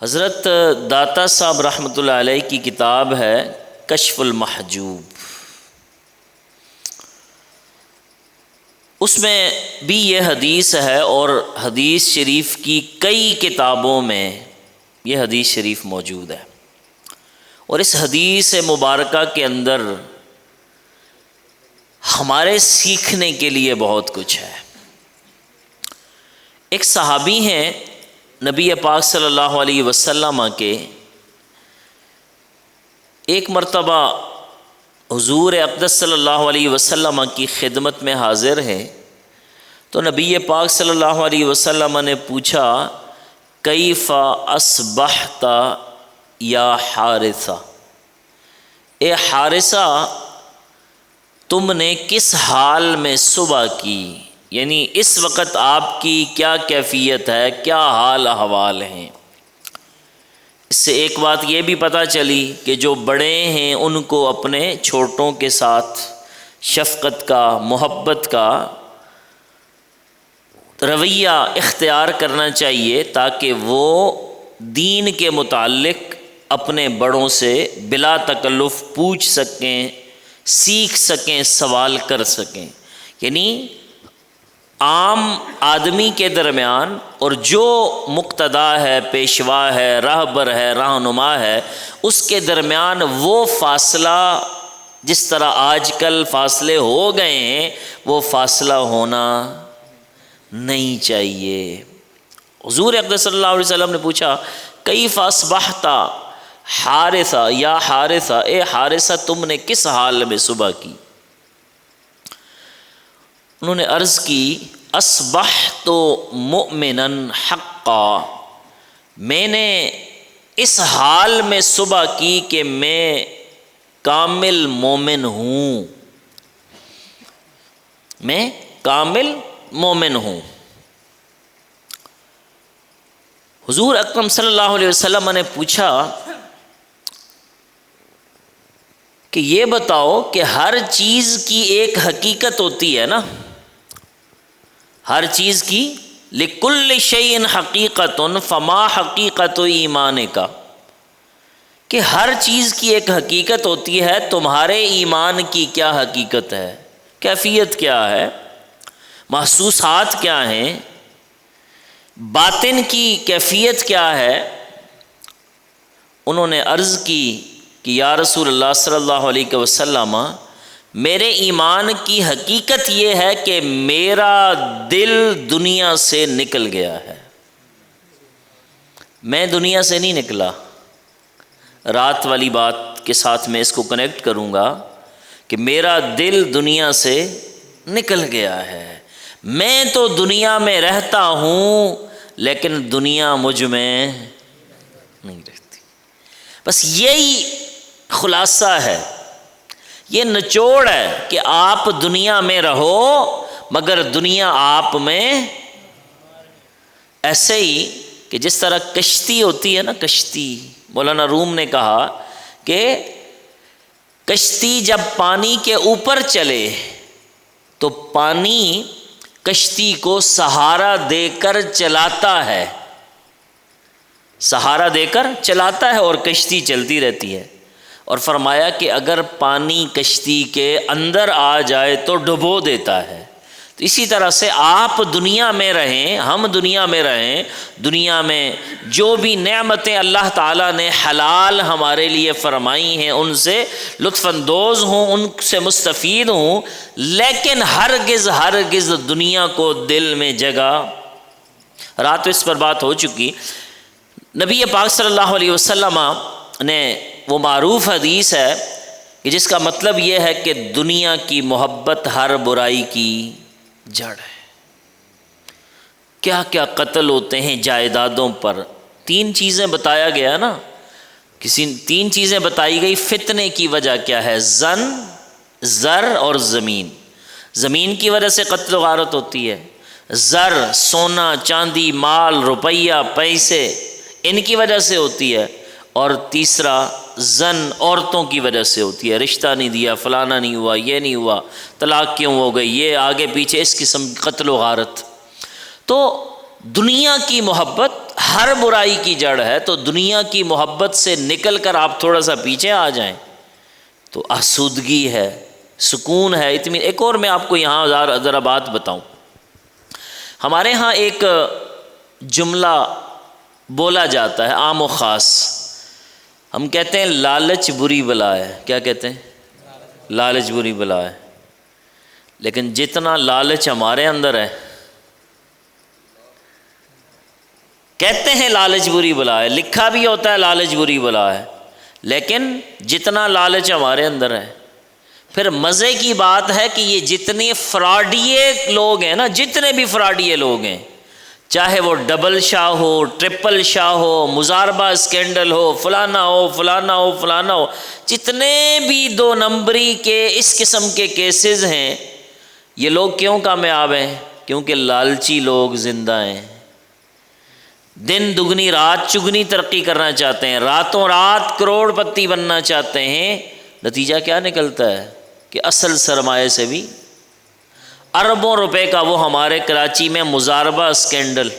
حضرت داتا صاحب رحمۃ اللہ علیہ کی کتاب ہے کشف المحجوب، اس میں بھی یہ حدیث ہے اور حدیث شریف کی کئی کتابوں میں یہ حدیث شریف موجود ہے، اور اس حدیث مبارکہ کے اندر ہمارے سیکھنے کے لیے بہت کچھ ہے۔ ایک صحابی ہیں نبی پاک صلی اللہ علیہ وسلم کے، ایک مرتبہ حضور اقدس صلی اللہ علیہ وسلم کی خدمت میں حاضر ہیں، تو نبی پاک صلی اللہ علیہ وسلم نے پوچھا کیف اصبحت یا حارثہ، اے حارثہ تم نے کس حال میں صبح کی، یعنی اس وقت آپ کی کیا کیفیت ہے، کیا حال احوال ہیں۔ اس سے ایک بات یہ بھی پتہ چلی کہ جو بڑے ہیں ان کو اپنے چھوٹوں کے ساتھ شفقت کا، محبت کا رویہ اختیار کرنا چاہیے، تاکہ وہ دین کے متعلق اپنے بڑوں سے بلا تکلف پوچھ سکیں، سیکھ سکیں، سوال کر سکیں۔ یعنی عام آدمی کے درمیان اور جو مقتدا ہے، پیشوا ہے، راہبر ہے، رہنما ہے، اس کے درمیان وہ فاصلہ جس طرح آج کل فاصلے ہو گئے ہیں وہ فاصلہ ہونا نہیں چاہیے۔ حضور اقدس صلی اللہ علیہ وسلم نے پوچھا کیف اصبحت حارثہ یا حارثہ، اے حارثہ تم نے کس حال میں صبح کی؟ انہوں نے عرض کی اصبحت مؤمنا حقا، میں نے اس حال میں صبح کی کہ میں کامل مومن ہوں، میں کامل مومن ہوں۔ حضور اکرم صلی اللہ علیہ وسلم نے پوچھا کہ یہ بتاؤ کہ ہر چیز کی ایک حقیقت ہوتی ہے نا، ہر چیز کی لِكُلِّ شَيْءٍ حَقِيقَةٌ فَمَا حَقِيقَةُ ایمانِکَ، کہ ہر چیز کی ایک حقیقت ہوتی ہے، تمہارے ایمان کی کیا حقیقت ہے، کیفیت کیا ہے، محسوسات کیا ہیں، باطن کی کیفیت کیا ہے۔ انہوں نے عرض کی کہ یا رسول اللہ صلی اللہ علیہ وسلم میرے ایمان کی حقیقت یہ ہے کہ میرا دل دنیا سے نکل گیا ہے، میں دنیا سے نہیں نکلا۔ رات والی بات کے ساتھ میں اس کو کنیکٹ کروں گا کہ میرا دل دنیا سے نکل گیا ہے، میں تو دنیا میں رہتا ہوں لیکن دنیا مجھ میں نہیں رہتی۔ بس یہی خلاصہ ہے، یہ نچوڑ ہے کہ آپ دنیا میں رہو مگر دنیا آپ میں، ایسے ہی کہ جس طرح کشتی ہوتی ہے نا، کشتی، مولانا روم نے کہا کہ کشتی جب پانی کے اوپر چلے تو پانی کشتی کو سہارا دے کر چلاتا ہے، سہارا دے کر چلاتا ہے اور کشتی چلتی رہتی ہے، اور فرمایا کہ اگر پانی کشتی کے اندر آ جائے تو ڈبو دیتا ہے۔ تو اسی طرح سے آپ دنیا میں رہیں، ہم دنیا میں رہیں، دنیا میں جو بھی نعمتیں اللہ تعالیٰ نے حلال ہمارے لیے فرمائی ہیں ان سے لطف اندوز ہوں، ان سے مستفید ہوں، لیکن ہرگز دنیا کو دل میں جگہ، رات اس پر بات ہو چکی۔ نبی پاک صلی اللہ علیہ وسلم نے وہ معروف حدیث ہے کہ جس کا مطلب یہ ہے کہ دنیا کی محبت ہر برائی کی جڑ ہے۔ کیا کیا قتل ہوتے ہیں جائیدادوں پر، تین چیزیں بتایا گیا نا، تین چیزیں بتائی گئی، فتنے کی وجہ کیا ہے، زن، زر اور زمین۔ زمین کی وجہ سے قتل و غارت ہوتی ہے، زر سونا چاندی مال روپیہ پیسے ان کی وجہ سے ہوتی ہے، اور تیسرا زن عورتوں کی وجہ سے ہوتی ہے، رشتہ نہیں دیا، فلانا نہیں ہوا، یہ نہیں ہوا، طلاق کیوں ہو گئی، یہ آگے پیچھے اس قسم قتل و غارت۔ تو دنیا کی محبت ہر برائی کی جڑ ہے، تو دنیا کی محبت سے نکل کر آپ تھوڑا سا پیچھے آ جائیں تو آسودگی ہے، سکون ہے، اطمینان۔ ایک اور میں آپ کو یہاں ذرا بات بتاؤں، ہمارے ہاں ایک جملہ بولا جاتا ہے عام و خاص، ہم کہتے ہیں لالچ بری بلا ہے۔ کیا کہتے ہیں؟ لالچ بری بلا ہے۔ لیکن جتنا لالچ ہمارے اندر ہے، کہتے ہیں لالچ بری بلا ہے، لکھا بھی ہوتا ہے لالچ بری بلا ہے، لیکن جتنا لالچ ہمارے اندر ہے، پھر مزے کی بات ہے کہ یہ جتنے فراڈیے لوگ ہیں نا، جتنے بھی فراڈیے لوگ ہیں، چاہے وہ ڈبل شاہ ہو، ٹرپل شاہ ہو، مزاربہ اسکینڈل ہو، فلانا ہو فلانا ہو فلانا ہو، جتنے بھی دو نمبری کے اس قسم کے کیسز ہیں، یہ لوگ کیوں کامیاب ہیں؟ کیونکہ لالچی لوگ زندہ ہیں، دن دگنی رات چگنی ترقی کرنا چاہتے ہیں، راتوں رات کروڑ پتی بننا چاہتے ہیں۔ نتیجہ کیا نکلتا ہے کہ اصل سرمایے سے بھی اربوں روپے کا وہ ہمارے کراچی میں مزاربہ اسکینڈل،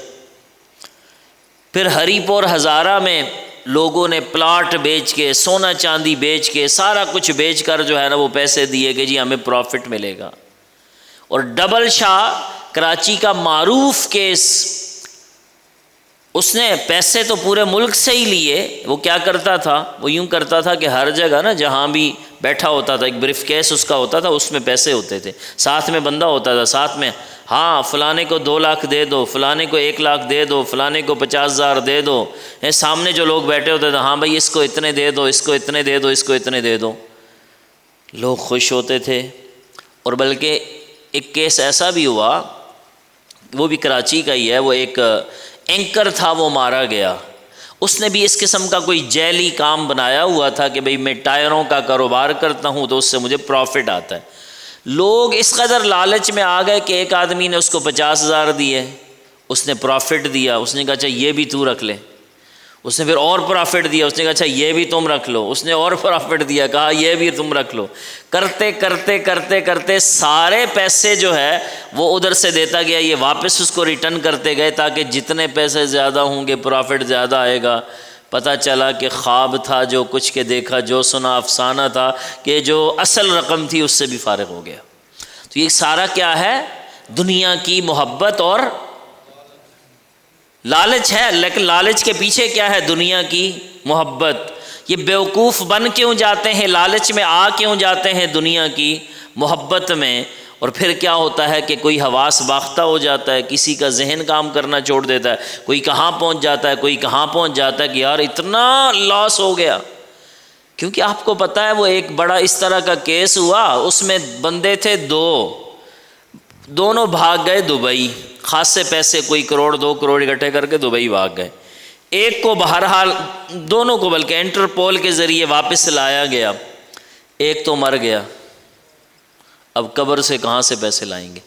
پھر ہری پور ہزارہ میں لوگوں نے پلاٹ بیچ کے، سونا چاندی بیچ کے، سارا کچھ بیچ کر جو ہے نا وہ پیسے دیے کہ جی ہمیں پروفٹ ملے گا۔ اور ڈبل شاہ کراچی کا معروف کیس، اس نے پیسے تو پورے ملک سے ہی لیے، وہ کیا کرتا تھا، وہ یوں کرتا تھا کہ ہر جگہ نا جہاں بھی بیٹھا ہوتا تھا ایک بریف کیس اس کا ہوتا تھا، اس میں پیسے ہوتے تھے، ساتھ میں بندہ ہوتا تھا، ساتھ میں ہاں فلانے کو 2 لاکھ دے دو، فلانے کو 1 لاکھ دے دو، فلانے کو 50,000 دے دو، سامنے جو لوگ بیٹھے ہوتے تھے ہاں بھائی اس کو اتنے دے دو، اس کو اتنے دے دو، اس کو اتنے دے دو، لوگ خوش ہوتے تھے۔ اور بلکہ ایک کیس ایسا بھی ہوا، وہ بھی کراچی کا ہی ہے، وہ ایک اینکر تھا، وہ مارا گیا، اس نے بھی اس قسم کا کوئی جیلی کام بنایا ہوا تھا کہ بھئی میں ٹائروں کا کاروبار کرتا ہوں تو اس سے مجھے پروفٹ آتا ہے۔ لوگ اس قدر لالچ میں آ گئے کہ ایک آدمی نے اس کو 50,000 دیے، اس نے پروفٹ دیا، اس نے کہا اچھا یہ بھی تو رکھ لے، اس نے پھر اور پروفٹ دیا، اس نے کہا اچھا یہ بھی تم رکھ لو، اس نے اور پروفٹ دیا، کہا یہ بھی تم رکھ لو، کرتے کرتے کرتے کرتے سارے پیسے جو ہے وہ ادھر سے دیتا گیا، یہ واپس اس کو ریٹرن کرتے گئے تاکہ جتنے پیسے زیادہ ہوں گے پروفٹ زیادہ آئے گا۔ پتہ چلا کہ خواب تھا جو کچھ کے دیکھا، جو سنا افسانہ تھا، کہ جو اصل رقم تھی اس سے بھی فارغ ہو گیا۔ تو یہ سارا کیا ہے؟ دنیا کی محبت اور لالچ ہے، لیکن لالچ کے پیچھے کیا ہے؟ دنیا کی محبت۔ یہ بیوقوف بن کیوں جاتے ہیں؟ لالچ میں آ کیوں جاتے ہیں دنیا کی محبت میں؟ اور پھر کیا ہوتا ہے کہ کوئی حواس باختہ ہو جاتا ہے، کسی کا ذہن کام کرنا چھوڑ دیتا ہے، کوئی کہاں پہنچ جاتا ہے، کوئی کہاں پہنچ جاتا ہے کہ یار اتنا لاس ہو گیا۔ کیونکہ آپ کو پتہ ہے وہ ایک بڑا اس طرح کا کیس ہوا، اس میں بندے تھے دونوں بھاگ گئے دبئی، خاصے پیسے کوئی 1 کروڑ 2 کروڑ اکٹھے کر کے دبئی بھاگ گئے۔ ایک کو بہرحال، دونوں کو بلکہ انٹرپول کے ذریعے واپس لایا گیا، ایک تو مر گیا۔ اب قبر سے کہاں سے پیسے لائیں گے؟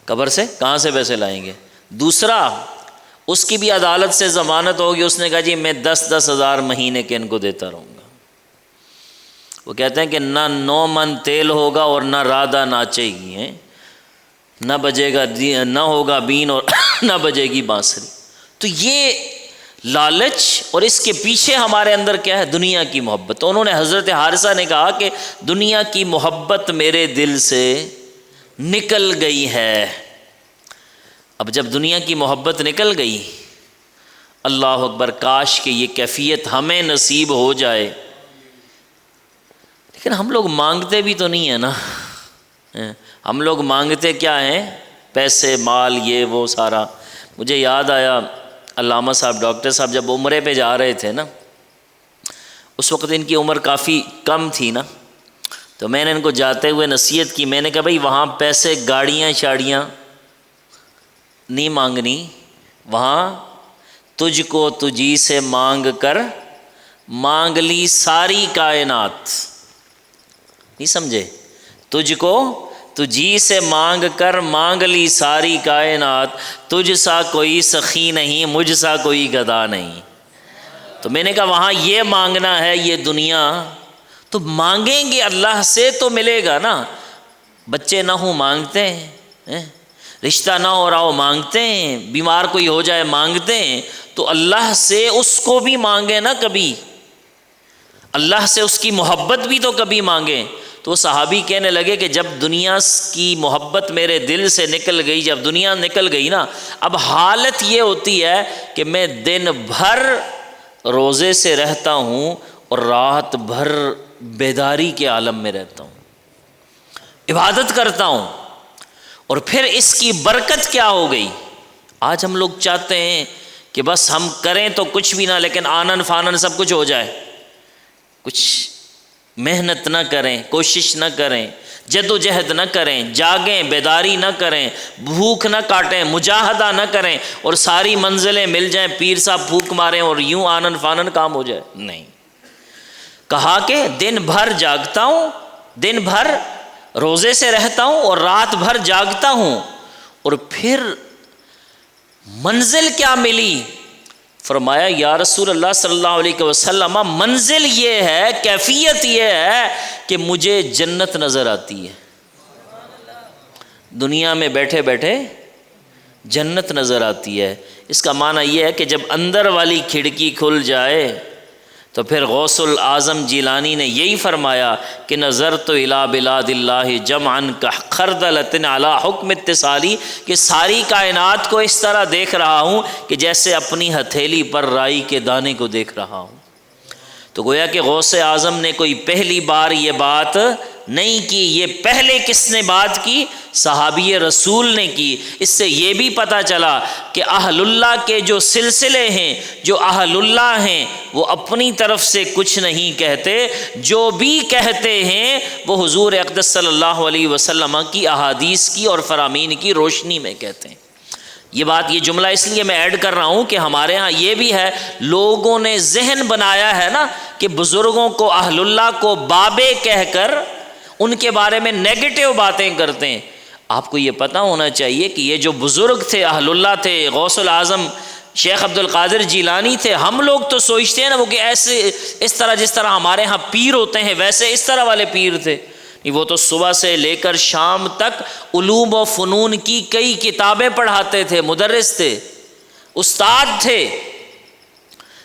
قبر سے کہاں سے پیسے لائیں گے؟ دوسرا، اس کی بھی عدالت سے ضمانت ہوگی، اس نے کہا جی میں 10-10 ہزار مہینے کے ان کو دیتا رہوں گا۔ وہ کہتے ہیں کہ نہ 9 من تیل ہوگا اور نہ رادہ ناچے گی، نہ بجے گا، نہ ہوگا بین اور نہ بجے گی بانسری۔ تو یہ لالچ، اور اس کے پیچھے ہمارے اندر کیا ہے؟ دنیا کی محبت۔ تو انہوں نے، حضرت حارثہ نے کہا کہ دنیا کی محبت میرے دل سے نکل گئی ہے۔ اب جب دنیا کی محبت نکل گئی، اللہ اکبر، کاش کہ یہ کیفیت ہمیں نصیب ہو جائے، لیکن ہم لوگ مانگتے بھی تو نہیں ہیں نا۔ ہم لوگ مانگتے کیا ہیں؟ پیسے، مال، یہ وہ سارا۔ مجھے یاد آیا علامہ صاحب، ڈاکٹر صاحب جب عمرے پہ جا رہے تھے نا، اس وقت ان کی عمر کافی کم تھی نا، تو میں نے ان کو جاتے ہوئے نصیحت کی، میں نے کہا بھائی وہاں پیسے، گاڑیاں شاڑیاں نہیں مانگنی، وہاں تجھ کو تجھی سے مانگ کر مانگ لی ساری کائنات۔ نہیں سمجھے؟ تجھ کو تجھی سے مانگ کر مانگ لی ساری کائنات، تجھ سا کوئی سخی نہیں، مجھ سا کوئی گدا نہیں۔ تو میں نے کہا وہاں یہ مانگنا ہے، یہ دنیا تو مانگیں گے اللہ سے تو ملے گا نا۔ بچے نہ ہوں مانگتے ہیں، رشتہ نہ ہو رہا ہو مانگتے ہیں، بیمار کوئی ہو جائے مانگتے ہیں، تو اللہ سے اس کو بھی مانگے نا کبھی، اللہ سے اس کی محبت بھی تو کبھی مانگیں۔ تو صحابی کہنے لگے کہ جب دنیا کی محبت میرے دل سے نکل گئی، جب دنیا نکل گئی نا، اب حالت یہ ہوتی ہے کہ میں دن بھر روزے سے رہتا ہوں اور رات بھر بیداری کے عالم میں رہتا ہوں، عبادت کرتا ہوں، اور پھر اس کی برکت کیا ہو گئی۔ آج ہم لوگ چاہتے ہیں کہ بس ہم کریں تو کچھ بھی نہ، لیکن آنن فانن سب کچھ ہو جائے، کچھ محنت نہ کریں، کوشش نہ کریں، جد و جہد نہ کریں، جاگیں، بیداری نہ کریں، بھوک نہ کاٹیں، مجاہدہ نہ کریں، اور ساری منزلیں مل جائیں، پیر صاحب پھونک ماریں اور یوں آنن فانن کام ہو جائے۔ نہیں، کہا کہ دن بھر جاگتا ہوں، دن بھر روزے سے رہتا ہوں اور رات بھر جاگتا ہوں، اور پھر منزل کیا ملی؟ فرمایا یا رسول اللہ صلی اللہ علیہ وسلم، منزل یہ ہے، کیفیت یہ ہے کہ مجھے جنت نظر آتی ہے، دنیا میں بیٹھے بیٹھے جنت نظر آتی ہے۔ اس کا معنی یہ ہے کہ جب اندر والی کھڑکی کھل جائے تو پھر غوث الاعظم جیلانی نے یہی فرمایا کہ نظرت الی بلاد اللہ جمعا کخردلۃ علی حکم اتصالی، کہ ساری کائنات کو اس طرح دیکھ رہا ہوں کہ جیسے اپنی ہتھیلی پر رائی کے دانے کو دیکھ رہا ہوں۔ تو گویا کہ غوث اعظم نے کوئی پہلی بار یہ بات نہیں کی، یہ پہلے کس نے بات کی؟ صحابی رسول نے کی۔ اس سے یہ بھی پتہ چلا کہ اہل اللہ کے جو سلسلے ہیں، جو اہل اللہ ہیں، وہ اپنی طرف سے کچھ نہیں کہتے، جو بھی کہتے ہیں وہ حضور اقدس صلی اللہ علیہ وسلم کی احادیث کی اور فرامین کی روشنی میں کہتے ہیں۔ یہ بات، یہ جملہ اس لیے میں ایڈ کر رہا ہوں کہ ہمارے ہاں یہ بھی ہے، لوگوں نے ذہن بنایا ہے نا کہ بزرگوں کو، اہل اللہ کو بابے کہہ کر ان کے بارے میں نیگیٹو باتیں کرتے ہیں۔ آپ کو یہ پتہ ہونا چاہیے کہ یہ جو بزرگ تھے، اہل اللہ تھے، غوث الاعظم شیخ عبد القادر جیلانی تھے، ہم لوگ تو سوچتے ہیں نا وہ کہ ایسے اس طرح جس طرح ہمارے ہاں پیر ہوتے ہیں ویسے اس طرح والے پیر تھے، وہ تو صبح سے لے کر شام تک علوم و فنون کی کئی کتابیں پڑھاتے تھے، مدرس تھے، استاد تھے،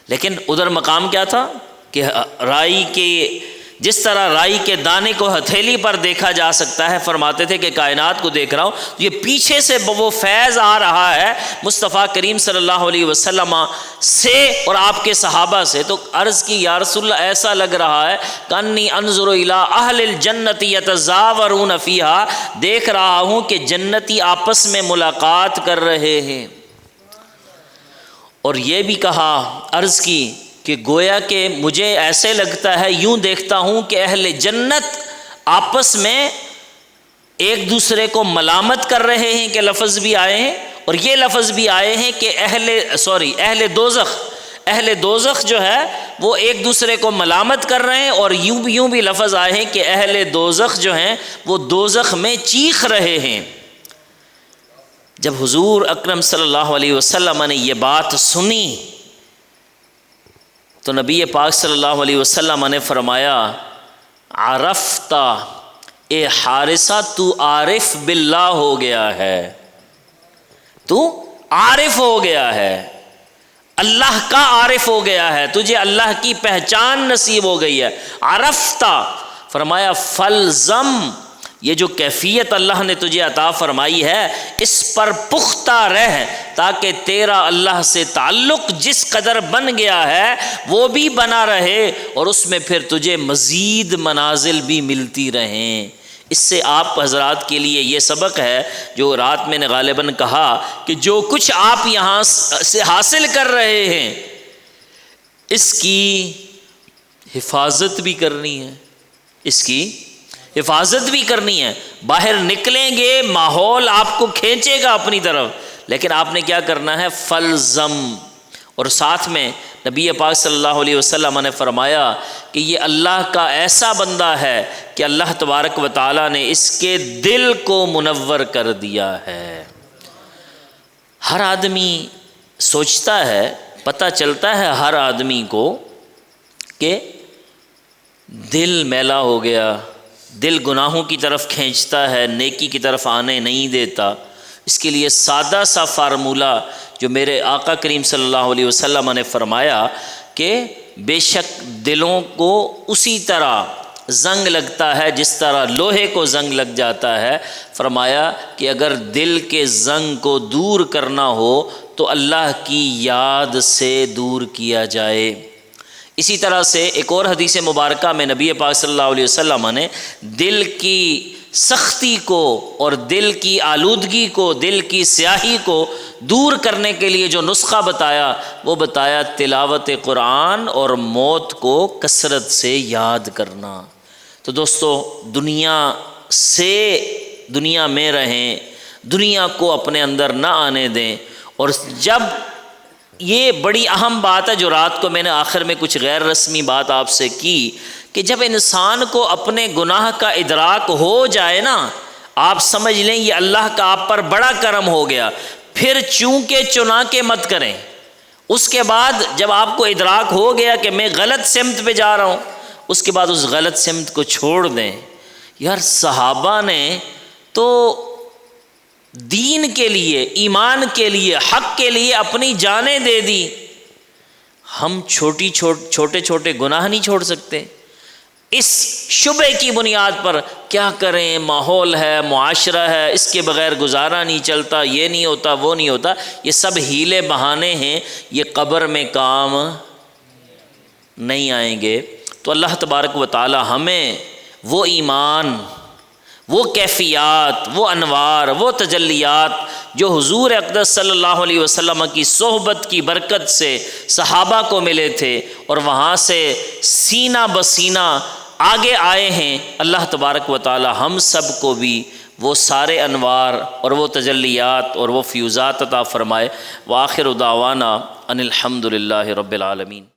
لیکن ادھر مقام کیا تھا کہ رائی کے، جس طرح رائی کے دانے کو ہتھیلی پر دیکھا جا سکتا ہے، فرماتے تھے کہ کائنات کو دیکھ رہا ہوں، یہ پیچھے سے وہ فیض آ رہا ہے مصطفیٰ کریم صلی اللہ علیہ وسلم سے اور آپ کے صحابہ سے۔ تو عرض کی یا رسول اللہ، ایسا لگ رہا ہے کانی انظر الی اہل الجنت یتزاورون فیہا، دیکھ رہا ہوں کہ جنتی آپس میں ملاقات کر رہے ہیں۔ اور یہ بھی کہا، عرض کی کہ گویا کہ مجھے ایسے لگتا ہے، یوں دیکھتا ہوں کہ اہل جنت آپس میں ایک دوسرے کو ملامت کر رہے ہیں، کہ لفظ بھی آئے ہیں، اور یہ لفظ بھی آئے ہیں کہ اہل دوزخ جو ہے وہ ایک دوسرے کو ملامت کر رہے ہیں، اور یوں بھی لفظ آئے ہیں کہ اہل دوزخ جو ہیں وہ دوزخ میں چیخ رہے ہیں۔ جب حضور اکرم صلی اللہ علیہ وسلم نے یہ بات سنی تو نبی پاک صلی اللہ علیہ وسلم نے فرمایا، عرفت اے حارثہ، تو عارف باللہ ہو گیا ہے، تو عارف ہو گیا ہے، اللہ کا عارف ہو گیا ہے، تجھے اللہ کی پہچان نصیب ہو گئی ہے۔ عرفت، فرمایا فلزم، یہ جو کیفیت اللہ نے تجھے عطا فرمائی ہے اس پر پختہ رہ، تاکہ تیرا اللہ سے تعلق جس قدر بن گیا ہے وہ بھی بنا رہے، اور اس میں پھر تجھے مزید منازل بھی ملتی رہیں۔ اس سے آپ حضرات کے لیے یہ سبق ہے جو رات میں نے غالباً کہا کہ جو کچھ آپ یہاں سے حاصل کر رہے ہیں اس کی حفاظت بھی کرنی ہے، اس کی حفاظت بھی کرنی ہے۔ باہر نکلیں گے ماحول آپ کو کھینچے گا اپنی طرف، لیکن آپ نے کیا کرنا ہے؟ فلزم۔ اور ساتھ میں نبی پاک صلی اللہ علیہ وسلم نے فرمایا کہ یہ اللہ کا ایسا بندہ ہے کہ اللہ تبارک و تعالیٰ نے اس کے دل کو منور کر دیا ہے۔ ہر آدمی سوچتا ہے، پتہ چلتا ہے ہر آدمی کو کہ دل میلا ہو گیا، دل گناہوں کی طرف کھینچتا ہے، نیکی کی طرف آنے نہیں دیتا، اس کے لیے سادہ سا فارمولہ جو میرے آقا کریم صلی اللہ علیہ وسلم نے فرمایا کہ بے شک دلوں کو اسی طرح زنگ لگتا ہے جس طرح لوہے کو زنگ لگ جاتا ہے۔ فرمایا کہ اگر دل کے زنگ کو دور کرنا ہو تو اللہ کی یاد سے دور کیا جائے۔ اسی طرح سے ایک اور حدیث مبارکہ میں نبی پاک صلی اللہ علیہ وسلم نے دل کی سختی کو اور دل کی آلودگی کو، دل کی سیاہی کو دور کرنے کے لیے جو نسخہ بتایا وہ بتایا تلاوت قرآن اور موت کو کثرت سے یاد کرنا۔ تو دوستو دنیا میں رہیں، دنیا کو اپنے اندر نہ آنے دیں۔ اور جب یہ بڑی اہم بات ہے جو رات کو میں نے آخر میں کچھ غیر رسمی بات آپ سے کی کہ جب انسان کو اپنے گناہ کا ادراک ہو جائے نا، آپ سمجھ لیں یہ اللہ کا آپ پر بڑا کرم ہو گیا۔ پھر چونکہ چنا کے مت کریں۔ اس کے بعد جب آپ کو ادراک ہو گیا کہ میں غلط سمت پہ جا رہا ہوں، اس کے بعد اس غلط سمت کو چھوڑ دیں۔ یار صحابہ نے تو دین کے لیے، ایمان کے لیے، حق کے لیے اپنی جانیں دے دی۔ ہم چھوٹے چھوٹے گناہ نہیں چھوڑ سکتے؟ اس شبے کی بنیاد پر کیا کریں، ماحول ہے، معاشرہ ہے، اس کے بغیر گزارا نہیں چلتا، یہ نہیں ہوتا، وہ نہیں ہوتا، یہ سب ہیلے بہانے ہیں، یہ قبر میں کام نہیں آئیں گے۔ تو اللہ تبارک و تعالی ہمیں وہ ایمان، وہ کیفیات، وہ انوار، وہ تجلیات جو حضور اقدس صلی اللہ علیہ وسلم کی صحبت کی برکت سے صحابہ کو ملے تھے اور وہاں سے سینہ بسینہ آگے آئے ہیں، اللہ تبارک و تعالی ہم سب کو بھی وہ سارے انوار اور وہ تجلیات اور وہ فیوزات عطا فرمائے۔ وآخر دعوانا ان الحمد للہ رب العالمین۔